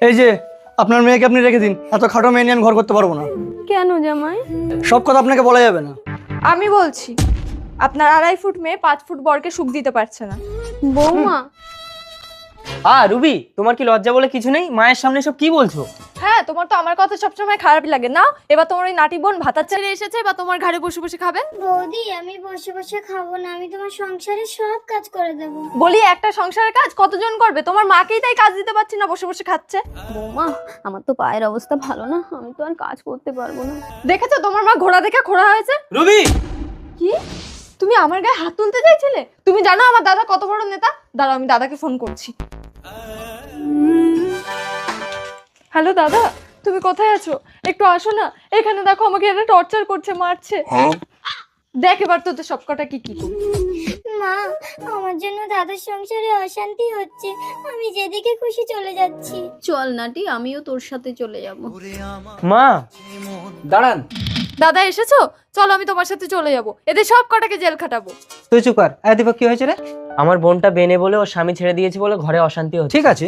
এই যে আপনার মেয়েকে আপনি রেখে দিন, এত খাটো মেয়ে নিয়ে আমি ঘর করতে পারবো না। কেন জামাই? সব কথা আপনাকে বলা যাবে না। আমি বলছি, আপনার 2.5 ফুট মেয়ে 5 ফুট বরকে সুখ দিতে পারছে না। বৌমা, রুবি, তোমার কি লজ্জা বলে কিছু নেই? মায়ের সামনে সব কি বলছো? হ্যাঁ, তোমার তো আমার কথা সবসময় খারাপ লাগে না। এবার তোমার ওই নাটি বোন ভাতার ছেড়ে এসেছে, বা তোমার ঘরে বসে বসে খাবে। বৌদি, আমি বসে বসে খাবো না, আমি তোমার সংসারে সব কাজ করে দেবো। বলি, একটা সংসারের কাজ কতজন করবে? তোমার মাকেই তাই কাজ দিতে পারছি না, বসে বসে খাচ্ছে। বৌমা, আমার তো পায়ের অবস্থা ভালো না, আমি তো আর কাজ করতে পারবো না। দেখেছো তোমার মা ঘোড়া দেখে খোড়া হয়েছে? রুবি, কি? তুমি আমার গায়ে হাত তুলতে চাইছিলে? তুমি জানো আমার দাদা কত বড় নেতা? দাঁড়াও, আমি দাদাকে ফোন করছি। হ্যালো দাদা, তুমি কোথায় আছো? একটু আসো না, এখানে দেখো আমাকে এরা টর্চার করছে, মারছে। দেখ এবার তোদের সবকটা কি কি করি। মা, আমার জন্য দাদার সংসারে অশান্তি হচ্ছে, আমি যেদিকে খুশি চলে যাচ্ছি। চল নাটি, আমিও তোর সাথে চলে যাব। মা দাঁড়ান। দাদা এসেছো? চলো আমি তোমার সাথে চলে যাব, এদের সব কটাকে জেল খাটাবো। তুই চুপ কর। দীপক, কি হয়েছে রে? আমার বোনটা বেনে বলে ওর স্বামী ছেড়ে দিয়েছে বলে ঘরে অশান্তি হচ্ছে। ঠিক আছে,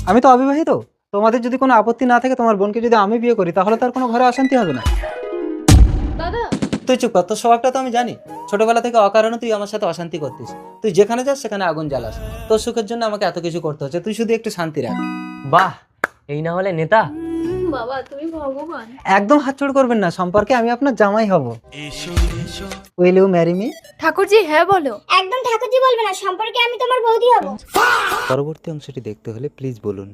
আমি তো অবিবাহিত। তোমাদের যদি কোনো আপত্তি না থাকে, তোমার বোনকে যদি আমি বিয়ে করি, তাহলে তার কোনো ঘরে অশান্তি হবে না। দাদা তুই চুপ কর, তোর স্বভাবটা তো আমি জানি। ছোটবেলা থেকে অকারণে তুই আমার সাথে অশান্তি করতিস। তুই যেখানে যাস সেখানে আগুন জ্বালাস। তোর সুখের জন্য আমাকে এত কিছু করতে হচ্ছে, তুই শুধু একটু শান্তি রাখ। বাহ, এই না হলে নেতা। বাবা, তুমি ভগবান। একদম হাত ছোড় করবেন না, সম্পর্কে আমি আপনার জামাই হব। Will you marry me? Thakurji, হ্যাঁ বলো। একদম ঠাকুরজি বলবে না, সম্পর্কে আমি তোমার বৌদি হব। পরবর্তী অংশটি দেখতে হলে প্লিজ বলুন।